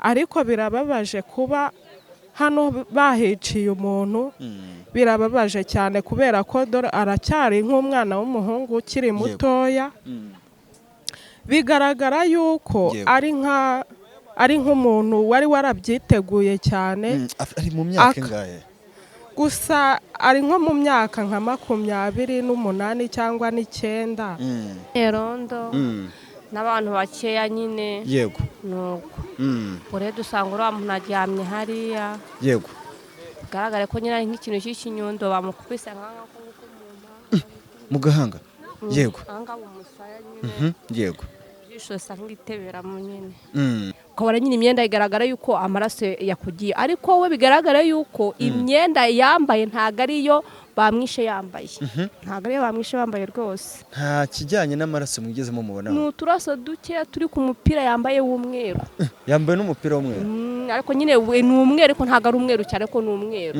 ariko birababaje kuba hano bahiciye umuntu. Birababaje cyane kubera ko dore aracyari nk'umwana w'umuhungu ukiri mutoya. Bigaragara yuko ari nk'umuntu wari warabyiteguye cyane. Ari mu myaka ingahe? Gusa ari nko mu myaka nka 28 cyangwa 9. Erondo n'abantu bakeya nyine. Yego. Nuko ure dusanga uriya muntu aryamye hariya. Yego. Garagare ko nyine ari nk'ikintu cy'ikinyundo bamukubise nk'ako mu gahanga. Yego. Anga umusaya nyine. Yego. Jishosa nk'itebera mu nyine. Ukabona nyine imyenda igaragara yuko amaraso yakugiye, ariko we bigaragara yuko imyenda yambaye ntago ariyo bamwishe yambaye. Ntago ariyo bamwishe bambaye rwose. Nta kijyanye n'amaraso mwigezemo mubona. N'uturaso duke turi ku mupira yambaye w'umweru. Yambaye n'umupira w'umweru. Ariko nyine we ni umweru, ariko ntago ari umweru cyane, ko ni umweru.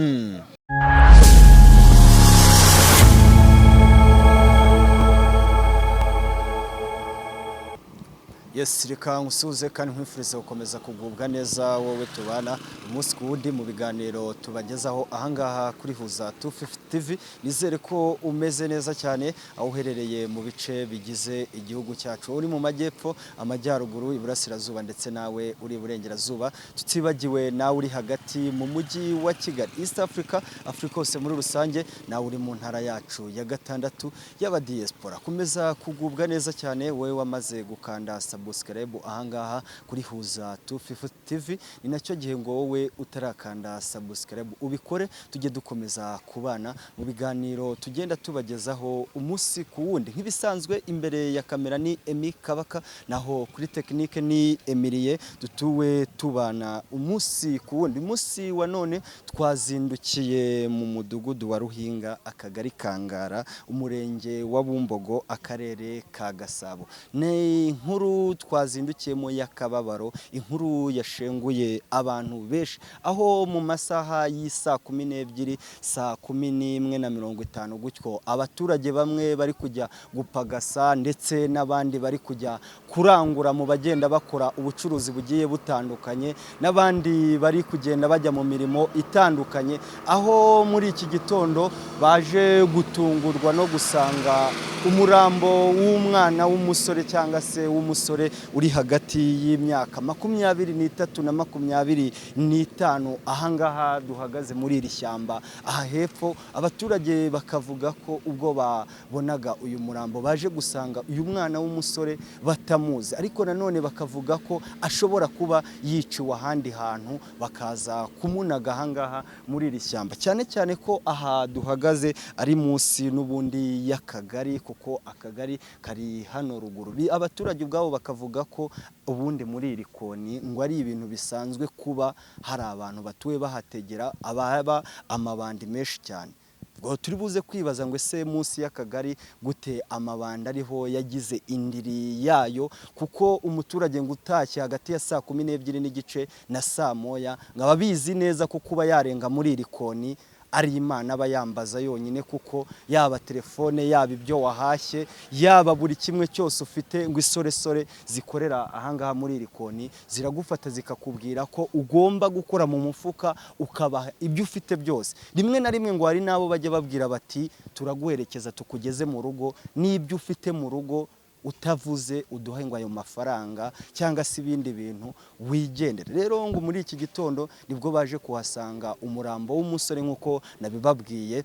Yes, reka nkusuze kandi nkwifuriza gukomeza kugubwa neza wowe tubana umunsi ku wundi mu biganiro tubagezaho ahangaha kuri Huza 250 TV. Nizere ko umeze neza cyane aho uherereye mu bice bigize igihugu cyacu, uri mu majyepfo, amajyaruguru, iburasirazuba ndetse nawe uri burengerazuba, tutibagiwe nawe uri hagati mu mujyi wa Kigali, East Africa, Africa hose muri rusange, nawe uri mu ntara yacu ya 6 y'aba diaspora. Kumeza kugubwa neza cyane wowe wamaze gukanda subscribe ahangaha kuri Huza 250 TV. Ni nacyo gihe ngo wowe utarakanda subscribe ubikore, tujye dukomeza kubana mu biganiro tugenda tubagezaho umunsi ku wundi. Nk'ibisanzwe imbere ya kamera ni Emi Kabaka, naho kuri technique ni Emilie, dutuwe tubana umunsi ku wundi. Umunsi wa none twazindukiye mu mudugudu wa Ruhinga, akagari Kangara, umurenge wa Bumbogo, akarere ka Gasabo. Ni inkuru twazindukiyemo y'akababaro, inkuru yashenguye abantu benshi, aho mu masaha y'isa 12 saa 11:50 gutyo abaturage bamwe bari kujya gupagasa ndetse n'abandi bari kujya kurangura mu bagenda bakora ubucuruzi bugiye butandukanye, n'abandi bari kugenda bajya mu mirimo itandukanye, aho muri iki gitondo baje gutungurwa no gusanga umurambo w'umwana w'umusore cyangwa se w'umusore uri hagati y'imyaka 23 na 25. Ahangaha duhagaze muri iri shyamba aha hepfo, abaturage bakavuga ko ubwo babonaga uyu murambo baje gusanga uyu mwana w'umusore batamuzi, ariko nanone bakavuga ko ashobora kuba yiciwe ahandi hantu, bakaza kumunaga ahangaha muri iri shyamba, cyane cyane ko aha duhagaze ari munsi n'ubundi y'akagari, kuko akagari kari hano ruguru. Abaturage ubwabo bakavuga ko ubundi muri iri koni ngo ari ibintu bisanzwe kuba hari abantu batuwe bahategera ababa amabandi menshi cyane. Ngo turi buze kwibaza ngo ese munsi y'akagari gute amabanda ariho yagize indiri yayo, kuko umuturage ngo utashye hagati ya saa 12:30 na saa 1 ngaba bizi neza ko kuba yarenga muri iri koni ari Imana bayambaza yonyine, kuko yaba telefone, yaba ibyo wahashye, yaba buri kimwe cyose ufite, ngo isoresore zikorera ahangaha muri iri koni ziragufata zikakubwira ko ugomba gukora mu mufuka ukabaha ibyo ufite byose. Rimwe na rimwe ngo hari nabo bajya babwira bati turaguherekeza tukugeze mu rugo, n'ibyo ufite mu rugo utavuze uduhe ngo ayo mafaranga cyangwa se ibindi bintu wigendere. Rero ngo muri iki gitondo nibwo baje kuhasanga umurambo w'umusore nk'uko nabibabwiye,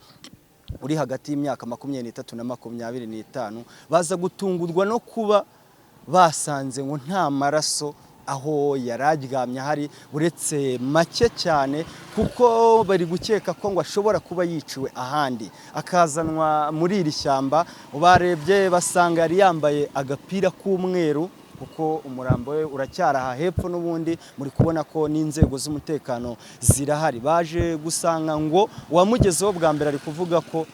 uri hagati y'imyaka 23 na 25. Baza gutungurwa no kuba basanze ngo nta maraso aho yararyamye hari, uretse make cyane, kuko bari gukeka ko ngo ashobora kuba yiciwe ahandi akazanwa muri iri shyamba. Barebye basanga yari yambaye agapira k'umweru, kuko umurambo we uracyari aha hepfo, n'ubundi muri kubona ko n'inzego z'umutekano zirahari. Baje gusanga ngo uwamugezeho bwa mbere ari kuvuga ko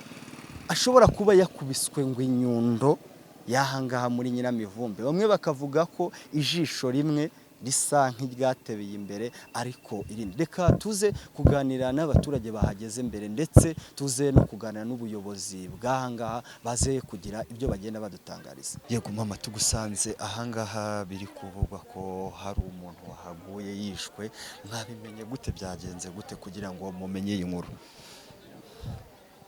ashobora kuba yakubiswe ngo inyundo yahangaha muri Nyiramivumbi. Bamwe bakavuga ko ijisho rimwe risa nk'iryatebeye imbere ariko irindi. Reka tuze kuganira n'abaturage bahageze imbere ndetse tuze no kuganira n'ubuyobozi bw'ahangaha baze kugira ibyo bagenda badutangariza. Yego mama, tugusanze ahangaha biri kuvugwa ko hari umuntu wahaguye yishwe, mwabimenye gute, byagenze gute kugira ngo mumenye iyi nkuru?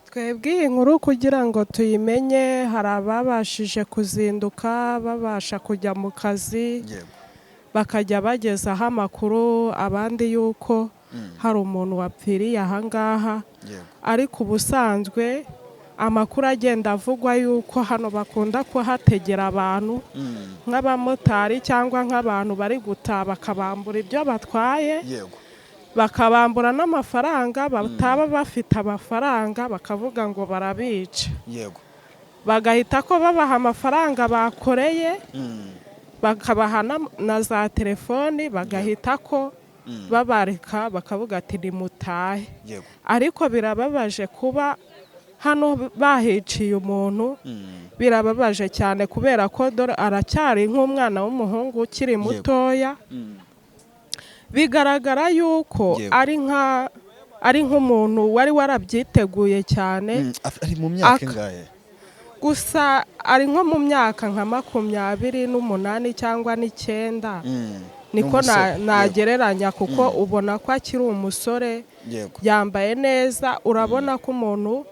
Twebwe iyi nkuru kugira ngo tuyimenye hari ababashije kuzinduka babasha kujya mu kazi, bakajya bagezaho amakuru abandi yuko hari umuntu wapfiriye ahangaha, ariko ubusanzwe amakuru agenda avugwa yuko hano bakunda kuhategera abantu nk'abamotari cyangwa nk'abantu bari gutaha bakabambura ibyo batwaye, bakabambura n'amafaranga, bataba bafite amafaranga bakavuga ngo barabica, bagahita ko babaha amafaranga bakoreye, bakabaha na za telefoni, bagahita ko babareka bakavuga ati nimutahe. Ariko birababaje kuba hano bahiciye umuntu, birababaje cyane kubera ko dore aracyari nk'umwana w'umuhungu ukiri mutoya, bigaragara yuko ari nk'umuntu wari warabyiteguye cyane. Ari mu myaka ingahe? Gusa ari nko mu myaka nka 28 cyangwa 9, niko nagereranya, kuko ubona ko akiri umusore, yambaye neza, urabona ko umuntu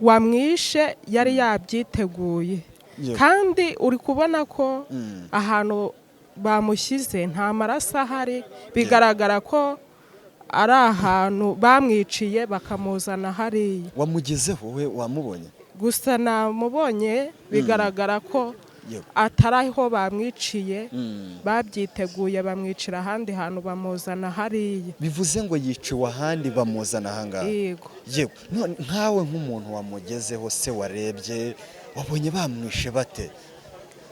wamwishe yari yabyiteguye, kandi uri kubona ko ahantu bamushyize nta maraso ahari, bigaragara ko ari ahantu bamwiciye bakamuzana hariya. Wamugezeho we, wamubonye? Gusa namubonye, bigaragara ko atari aho bamwiciye, babyiteguye bamwicira ahandi hantu bamuzana hariya. Bivuze ngo yiciwe ahandi bamuzana ahangaha? Yego. Yego. Nkawe nk'umuntu wamugezeho se, warebye wabonye bamwishe bate?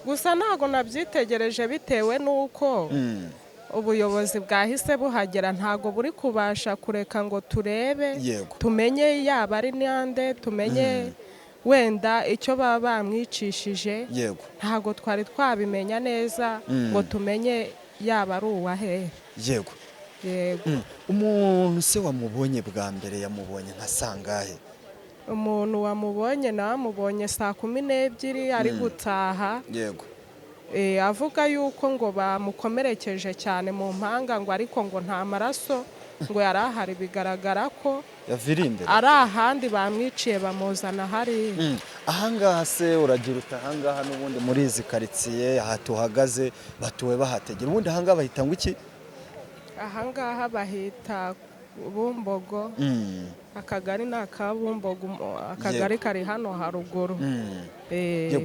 Gusa ntago nabyitegereje bitewe n'uko ubuyobozi bwahise buhagera, ntago buri kubasha kureka ngo turebe tumenye yaba ari nande, tumenye wenda icyo baba bamwicishije, ntago twari twabimenya neza ngo tumenye yaba ari uwahe. Yego. Umuntu se wamubonye bwa mbere yamubonye nka sangahe? Umuntu wamubonye namubonye saa 12 ari gutaha, avuga yuko ngo bamukomerekeje cyane mu mpanga, ngo ariko ngo nta maraso ngo yari ahari, bigaragara ko ari ahandi bamwiciye bamuzana hari. Ahangaha se uragira uti ahangaha n'ubundi muri izi karitsiye aha tuhagaze batuwe bahategera, ubundi ahangaha bahita ngo iki? Ahangaha bahita Bumbogo, akagari ni aka Bumbogo, akagari kari hano haruguru.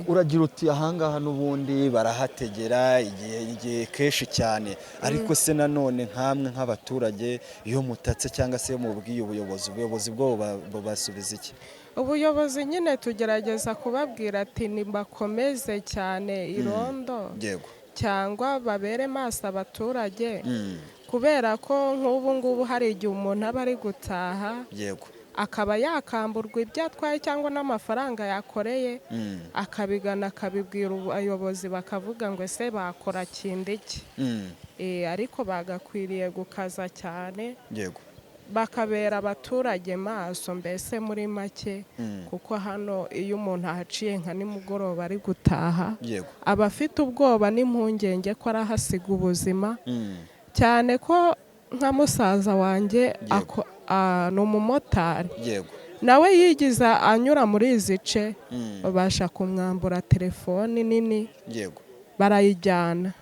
Uragira uti ahangaha n'ubundi barahategera igihe kenshi cyane, ariko se nanone nkamwe nk'abaturage iyo mutatse cyangwa se mubwiye ubuyobozi bwo basubiza iki? Ubuyobozi nyine tugerageza kubabwira ati nibakomeze cyane irondo, cyangwa babere maso abaturage, kubera ko nk'ubu ngubu hari igihe umuntu aba ari gutaha, akaba yakamburwa ibyo atwaye cyangwa n'amafaranga yakoreye, akabigana akabibwira abayobozi bakavuga ngo ese bakora kindi iki. Ariko bagakwiriye gukaza cyane, bakabera abaturage maso, mbese muri make, kuko hano iyo umuntu ahaciye nka nimugoroba ari gutaha, aba afite ubwoba n'impungenge ko arahasiga ubuzima, cyane ko nka musaza wanjye ni umumotari, nawe yigiza anyura muri izi ce, babasha kumwambura telefoni nini barayijyana.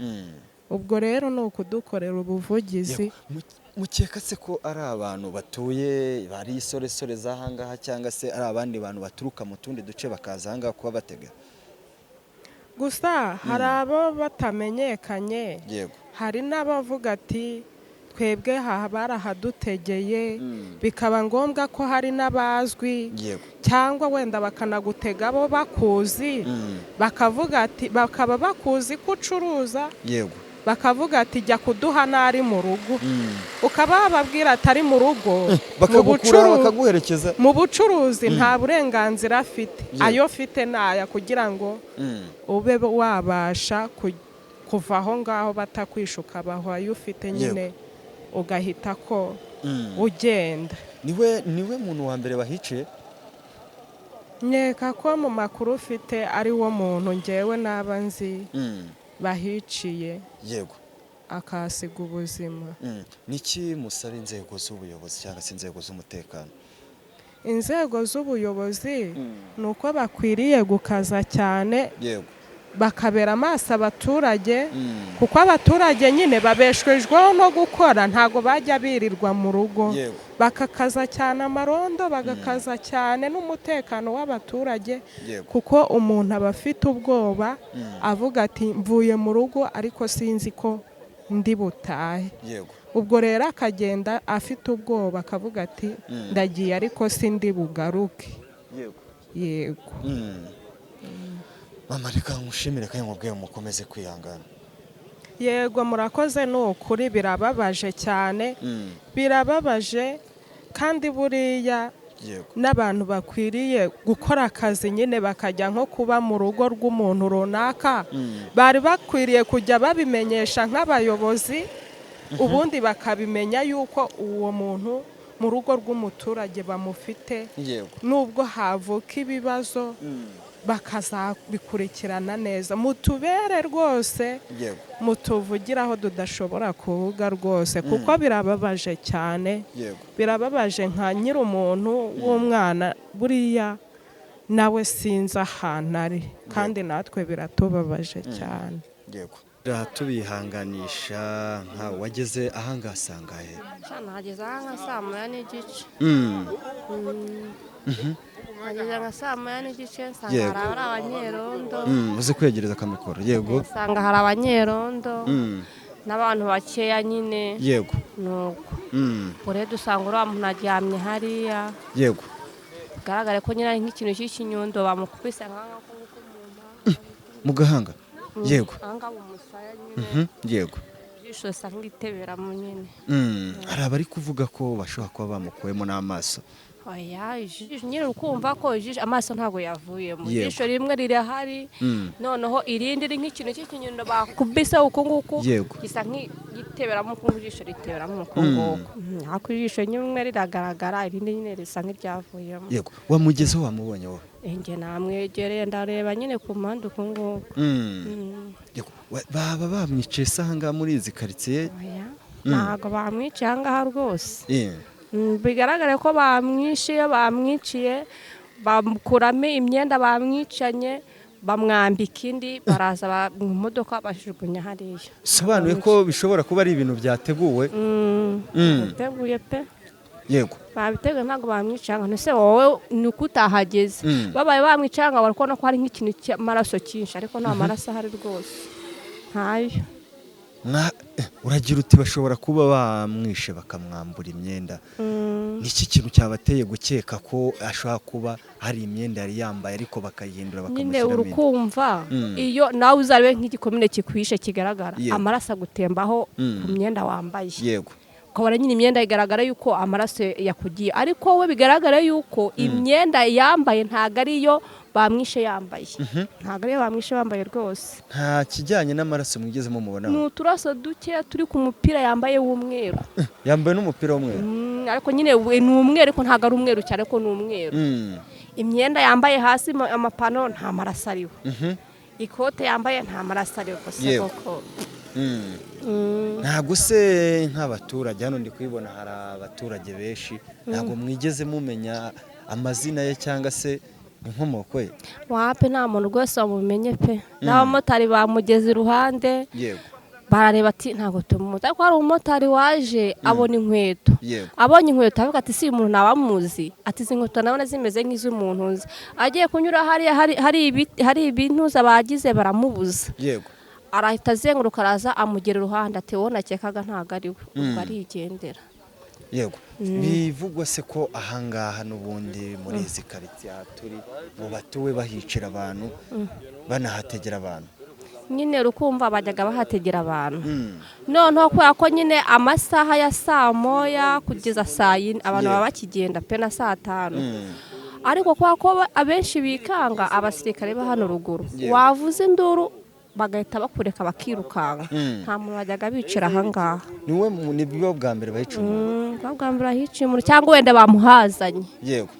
Ubwo rero ni ukudukorera ubuvugizi. Mukeka se ko ari abantu batuye bari isoresore z'ahangaha cyangwa se ari abandi bantu baturuka mu tundi duce bakaza ahangaha kuba batega? Gusa hari abo batamenyekanye, hari n'abavuga ati twebwe barahadutegeye, bikaba ngombwa ko hari n'abazwi, cyangwa wenda bakanagutega bo bakuzi, bakavuga ati bakaba bakuzi ko ucuruza, bakavuga ati jya kuduha nari mu rugo, ukaba bababwira atari mu rugo, bakaguherekeza mu bucuruzi nta burenganzira afite, ayo afite naya kugira ngo ube wabasha kuva aho ngaho batakwishuka bahaye ufite nyine ugahita ko ugenda. niwe muntu wa mbere bahiciye? Nkeka ko mu makuru ufite ari wo muntu ngewe naba nzi bahiciye yego akasiga ubuzima. Niki musaba inzego z'ubuyobozi cyangwa se inzego z'umutekano? Inzego z'ubuyobozi ni uko bakwiriye gukaza cyane yego bakabera amaso abaturage, kuko abaturage nyine babeshwejweho no gukora, ntago bajya birirwa mu rugo. Bakakaza cyane amarondo, bagakaza cyane n'umutekano w'abaturage, kuko umuntu aba afite ubwoba avuga ati mvuye mu rugo ariko sinzi ko ndi butahe. Ubwo rero akagenda afite ubwoba akavuga ati ndagiye ariko sindi bugaruke. Yego. Mama reka ngushimire kandi nkubwiye mukomeze kwihangana. Yego murakoze, ni ukuri birababaje cyane, birababaje kandi buriya n'abantu bakwiriye gukora akazi nyine bakajya nko kuba mu rugo rw'umuntu runaka, bari bakwiriye kujya babimenyesha nk'abayobozi, ubundi bakabimenya yuko uwo muntu mu rugo rw'umuturage bamufite, nubwo havuka ibibazo bakazabikurikirana neza. Mutubere rwose, mutuvugira aho tudashobora kuvuga rwose, kuko birababaje cyane, birababaje nka nyiri umuntu w'umwana, buriya nawe sinzi ahantu ari, kandi natwe biratubabaje cyane. Tubihanganisha. Nka wageze ahangaha asangahe? Nageze ahangaha saa moya n'igice. Nageze nka saa moya n'igice, nsanga hari abanyerondo. Uzi kwegereza akamikoro? Yego. Nsanga hari abanyerondo n'abantu bakeya nyine. Yego. Nuko ure dusanga uriya muntu aryamye hariya. Yego. Bigaragare ko nyine ari nk'ikintu cy'ikinyundo bamukubise mu gahanga. Yego. Ahangaha mu musaya nyine. Yego. Ijisho risa nk'itebera mu nyine. Hari abari kuvuga ko bashobora kuba bamukuyemo n'amaso. Oya, ijisho nyine ukumva ko ijisho amaso ntabwo yavuyemo. Ijisho rimwe rirahari, noneho irindi ri nk'ikintu cy'ikinyundo bakubise uko nguko gisa nk'igiteberamo, uko ijisho riteberamo uko nguko. Ariko ijisho rimwe riragaragara, irindi nyine risa nk'iryavuyemo. Yego. Wamugezeho wamubonye wowe? Njye namwegereye ndareba nyine ku mpande uko nguko. Baba bamwiciye se ahangaha muri izi karitsiye? Ntabwo bamwiciye ahangaha rwose. Bigaragare ko bamwiciye bakuramo imyenda bamwicanye, bamwambika indi, baraza mu modoka bajugunya hariya. Sobanuye ko bishobora kuba ari ibintu byateguwe? Biteguye pe. Yego. Babiteguye ntabwo bamwicanga. Nese wowe ni uko utahageze. Babaye bamwicanga bari kubona ko hari nk'ikintu cy'amaraso cyinshi, ariko nta maraso ahari rwose. Ntayo. Uragira uti bashobora kuba bamwishe bakamwambura imyenda. Niki kintu cyabateye gukeka ko ashobora kuba hari imyenda yari yambaye ariko bakayihindura bakamushyiramo? Nyine urukumva iyo nawe uzabe nk'igikomere kikwishe kigaragara, amaraso agutembaho ku myenda wambaye. Yego. Ukabona nyine imyenda igaragara yuko amaraso yakugiye, ariko we bigaragara yuko imyenda yambaye ntago ariyo bamwishe yambaye. Ntago ariyo bamwishe bambaye rwose. Nta kijyanye n'amaraso mwigeze mubonaho? Ni uturaso duke turi ku mupira yambaye w'umweru. Yambaye n'umupira w'umweru? Ariko nyine ni umweru, ariko ntago ari umweru cyane, ko ni umweru. Imyenda yambaye hasi amapantaro nta maraso ariho. Ikote yambaye nta maraso ariho koko. Ntabwo se nk'abaturage hano ndi kwibona hari abaturage benshi, ntabwo mwigeze mumenya amazina ye cyangwa se inkomoko ye? Wape nta muntu rwose wamumenye pe. N'abamotari bamugeze iruhande. Yego. Barareba ati ntabwo tumuzi, ariko hari umumotari waje abona inkweto. Abonye inkweto avuga ati si umuntu nabamuzi, ati izi nkweto nabona zimeze nk'iz'umuntu nzi. Agiye kunyura hari ibintu bagize baramubuza. Yego. Arahita azenguruka araza amugera iruhande, ati wowe nakekaga ntago ari we. Ubwo arigendera. Yego. Bivugwa se ko ahangaha n'ubundi muri izi karitsiye turi mu batuwe bahicira abantu banahategera abantu? Nyine rukumva bajyaga bahategera abantu. Noneho kubera ko nyine amasaha ya saa moya kugeza saa yine abantu baba bakigenda pe na saa tanu. Ariko kubera ko abenshi bikanga abasirikare ba hano ruguru, wavuze induru bagahita bakureka bakirukanka nta muntu wajyaga bicara ahangaha ni biba bwa mbere bahica umuntu bwa mbere bahica umuntu cyangwa wenda bamuhazanye yego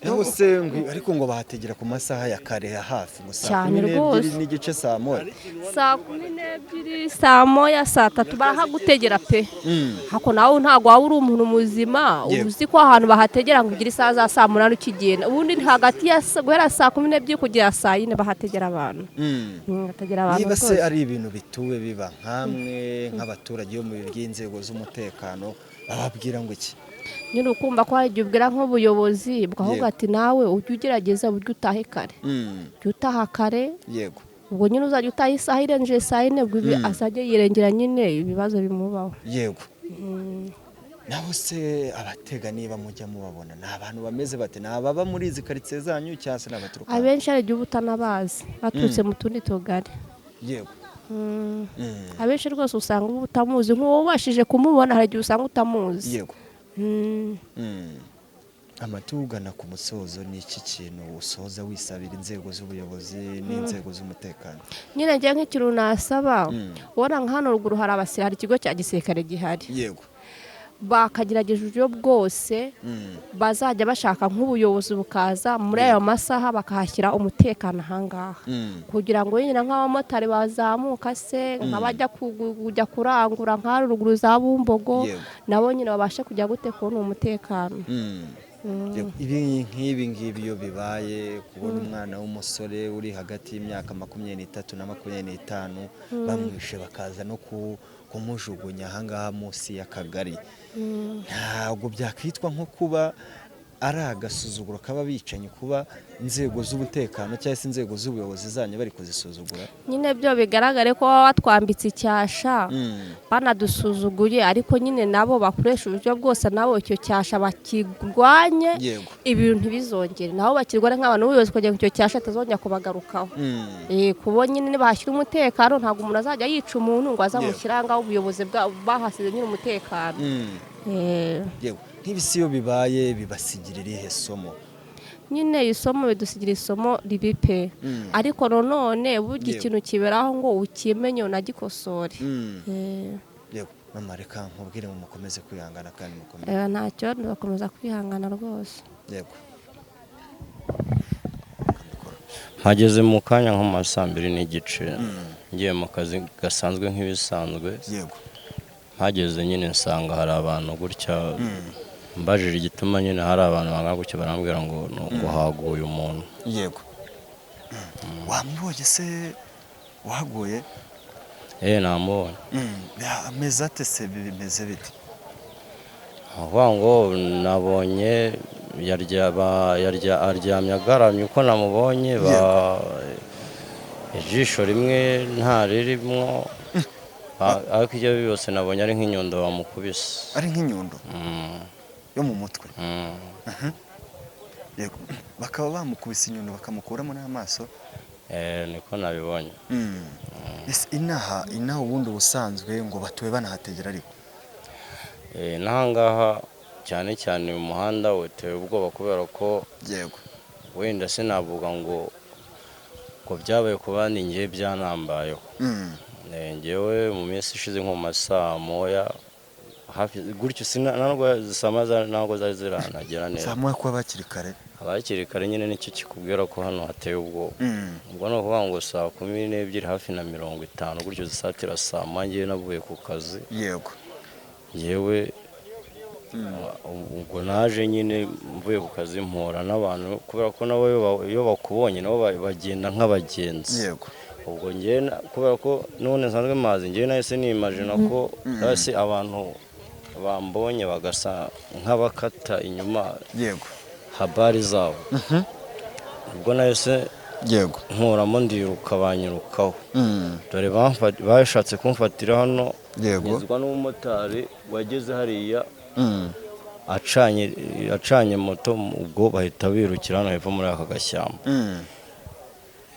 naho se ariko ngo bahategera ku masaha ya kare ya hafi cyane rwose n'igice saa moya saa 12 saa moya saa 3 barahagutegera pe hako nawe ntago waba uri umuntu muzima uzi ko ahantu bahategera ngo ugire isaha za saa 8 ukigenda ubundi hagati ya guhera saa 12 kugera saa 4 bahategera abantu niba se ari ibintu bituwe biba nkamwe nk'abaturage yo mu by'inzego z'umutekano bababwira ngo iki nyine ukumva ko hari igihe ubwira nk'ubuyobozi bwavuga ati nawe ujye ugerageza uburyo utahe kare ujye utaha kare yego ubwo nyine uzajya utaha isaha irengeje saa 4 ubwo azajya yirengera nyine ibibazo bimubaho yego naho se abatega niba mujya mubabona ni abantu bameze bate ni ababa muri izi karitsiye zanyu cyangwa se n'abaturuka abenshi hari igihe uba utanabazi baturutse mu tundi tugari yego abenshi rwose usanga uba utamuzi nk'uwo ubashije kumubona hari igihe usanga utamuzi yego amatugana ku musozo ni iki kintu usoza wisabira inzego z'ubuyobozi n'inzego z'umutekano nyine njye nk'ikintu nasaba ubona nka hano ruguru hari ikigo cya gisirikare gihari yego bakagerageje uburyo bwose bazajya bashaka nk'ubuyobozi bukaza muri ayo masaha bakahashyira umutekano ahangaha kugira ngo nyine nk'abamotari bazamuka se nk'abajya kujya kurangura nk'aho ruguru za Bumbogo nabo nyine babashe kujya gute kubona umutekano nk'ibi ngibi iyo bibaye kubona umwana w'umusore uri hagati y'imyaka 23 na 25 bamwishe bakaza no kumujugunya ahangaha munsi y'akagari ntabwo byakitwa nko kuba ari agasuzuguro kaba bicanye kuba inzego z'umutekano cyangwa se inzego z'ubuyobozi zanyu bari kuzisuzugura nyine byo bigaragare ko baba batwambitse icyasha banadusuzuguye ariko nyine nabo bakoresha uburyo bwose nabo icyo cyasha bakigwanye ibintu ntibizongere nabo bakirwara nk'abantu b'ubuyobozi kugira ngo icyo cyasha atazongera kubagarukaho kubo nyine bahashyira umutekano ntabwo umuntu azajya yica umuntu ngo azamushyira ngaho ubuyobozi bahasize nyine umutekano nk'ibisi iyo bibaye bibasigirira irihe somo nyine isomo bidusigira isomo ribi pe ariko none burya ikintu kiberaho ngo ukimenye unagikosore yego mama reka nkubwire ngo mukomeze kwihangana kandi mukomeze ntacyo bakomeza kwihangana rwose yego mpageze mu kanya nko mu saa 2:30 ngiye mu kazi gasanzwe nk'ibisanzwe yego mpageze nyine nsanga hari abantu gutya mbajije igituma nyine hari abantu banga gutya barambwira ngo haguye umuntu yego wamubonye se waguye namubonye ameze ate se bimeze bite avuga ngo nabonye aryamye agaramye uko namubonye ijisho rimwe nta ririmo ariko ibyo byose nabonye ari nk'inyundo bamukubise ari nk'inyundo yo mu mutwe yego bakaba bamukubise inyundo bakamukuramo n'amaso niko nabibonye inaha ubundi ubusanzwe ngo batuwe banahategera ariko n'ahangaha cyane cyane uyu muhanda uteye ubwoba kubera ko yego wenda sinavuga ngo byabaye ku bandi ngiye byanambayeho ngewe mu minsi ishize nko mu masaa moya hafi gutyo ntabwo zari ziranagera neza saa moya kuba bakiri kare nyine nicyo kikubwira ko hano hateye ubwoba ubwo ni ukuvuga ngo saa 12 hafi na 50 gutyo zisatira saa moya ngewe navuye ku kazi yego yewe ubwo naje nyine mvuye ku kazi mpora n'abantu kubera ko nabo iyo bakubonye nabo bagenda nk'abagenzi yego ubwo ngewe kubera ko none nsanzwe mazi ngewe nahise nimagina ko hasi abantu bambonye bagasa nk'abakata inyuma yego habari zabo ubwo nahise yego nkuramo ndiruka banyirukaho dore bashatse kumfatira hano yego ngezwa n'umumotari wageze hariya acanye moto ubwo bahita birukira hano hepfo muri aka gashyamba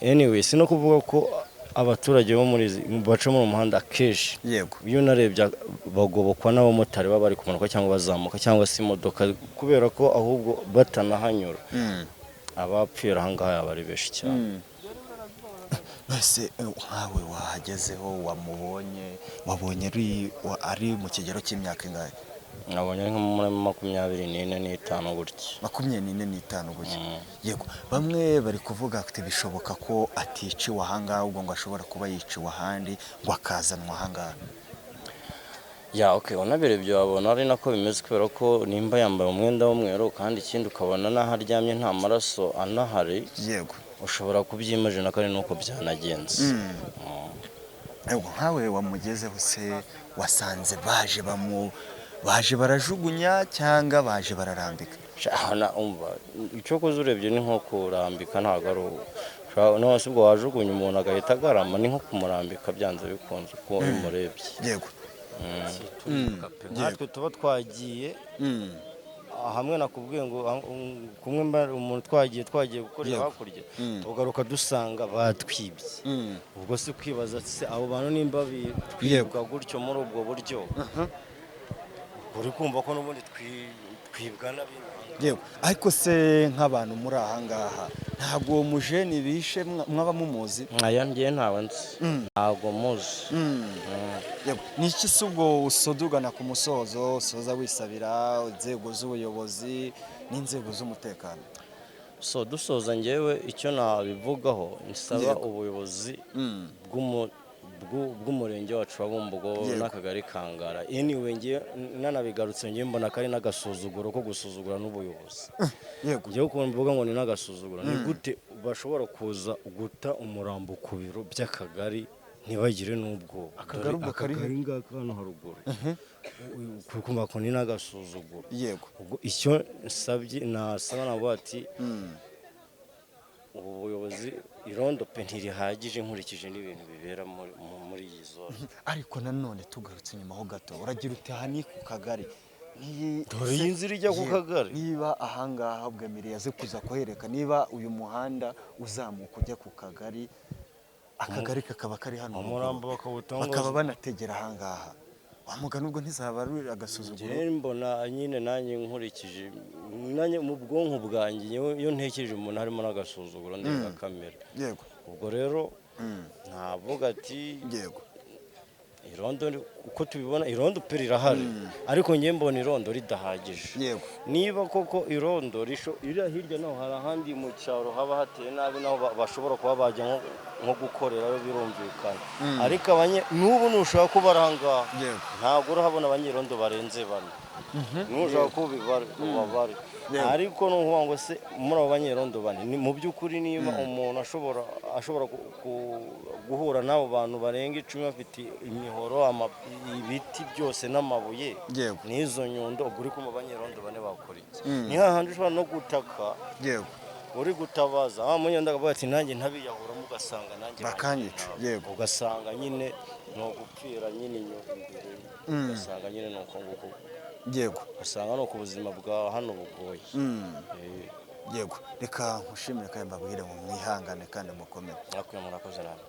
anyway sino kuvuga ko abaturage bo muri baca mu muhanda kenshi yego iyo narebye bagobokwa n'abamotari baba bari kumanuka cyangwa bazamuka cyangwa se imodoka kubera ko ahubwo batanahanyura abapfira ahangaha bari benshi cyane ese nkawe wahagezeho wabonye ari mu kigero cy'imyaka ingahe? nabonye nko muri 24 gutya. 24 gutya. Yego, bamwe bari kuvuga ati bishoboka ko aticiwe ahangaha ubwo ngo ashobora kuba yiciwe ahandi ngo akazanwa ahangaha. Ya okay, unabirebye wabona ari nako bimeze kubera ko nimba yambaye umwenda w'umweru kandi ikindi ukabona n'aho aryamye nta maraso anahari. Yego, ushobora kubyimagina ko ari nuko byanagenze. Yego, nkawe wamugezeho se wasanze baje barajugunya cyangwa baje bararambika? Icyo koze urebye ni nko kurambika, ntabwo ari nose ubwo wajugunya umuntu agahita agarama, ni nko kumurambika byanze bikunze uko umurebye. Yego, natwe tuba twagiye hamwe nakubwiye ngo kumwe umuntu twagiye gukorera hakurya tugaruka dusanga batwibye. ubwo se kwibaza se abo bantu nimba bitwibwa gutyo muri ubwo buryo uri kumva ko n'ubundi twibwa n'abindi. Yego, ariko se nk'abantu muri ahangaha ntabwo uwo mujeni bishe mwaba mumuzi? Aya ngiye ntawe nzi, ntabwo muzi. Yego, ni iki se ubwo usodugana ku musozo usoza wisabira inzego z'ubuyobozi n'inzego z'umutekano? Dusoza ngewe icyo nabivugaho nsaba ubuyobozi bw'umurenge wacu wa Bumbogo n'akagari Kangara. Anyway ngiye nanabigarutse ngiye mbona kari n'agasuzuguro ko gusuzugura n'ubuyobozi. Yego, ngiye uko mvuga ngo ni n'agasuzuguro. Ni gute bashobora kuza guta umurambo ku biro by'akagari ntibagire n'ubwo akagari ngaka hano haruguru kuko ko ni n'agasuzuguro. Yego, ubwo icyo nsabye nasaba nabo ati ubuyobozi irondo pe ntirihagije nkurikije n'ibintu bibera muri iyi zone. ariko nanone tugarutse inyuma ho gato uragira uti aha ni ku kagari, dore iyi nzira ijya ku kagari. niba ahangaha bwemere yaze kuza kuhereka niba uyu muhanda uzamuka ujya ku kagari, akagari kakaba kari hano umurambo bakaba banategera ahangaha, wamugana ubwo ntizaba ari agasuzuguro? mbona nyine nanjye nkurikije nanjye mu bwonko bwanjye iyo ntekereje umuntu harimo n'agasuzuguro ndega kamera. Yego, ubwo rero ntavuga ati yego, irondo uko tubibona irondo pe rirahari, ariko ngiye mbona irondo ridahagije. yego, niba koko irondo iri hirya naho hari ahandi mu cyaro haba hateye nabi naho bashobora kuba bajya nko gukorerayo birumvikana. ariko n'ubu nushaka kuba ahangaha ntabwo urahabona abanyerondo barenze bane. nushaka kubibare ubabare, ariko nuvuga ngo se muri abo banyerondo bane mu by'ukuri niba umuntu ashobora guhura n'abo bantu barenga 10 bafite imihoro ibiti byose n'amabuye n'izo nyundo, ubwo uri kumva abanyerondo bane bakora iki? ni hahandi ushobora no gutaka uri gutabaza munyenda akavuga ati nanjye ntabiyahuramo ugasanga nanjye bakanyica. Yego, ugasanga nyine no gupfira nyine inyuma imbere, ugasanga nyine nuko nguko. Yego, ugasanga no ku buzima bwa hano bugoye. Yego, reka nkushimire kandi mbabwire ngo mwihangane kandi mukomere. Murakoze nawe.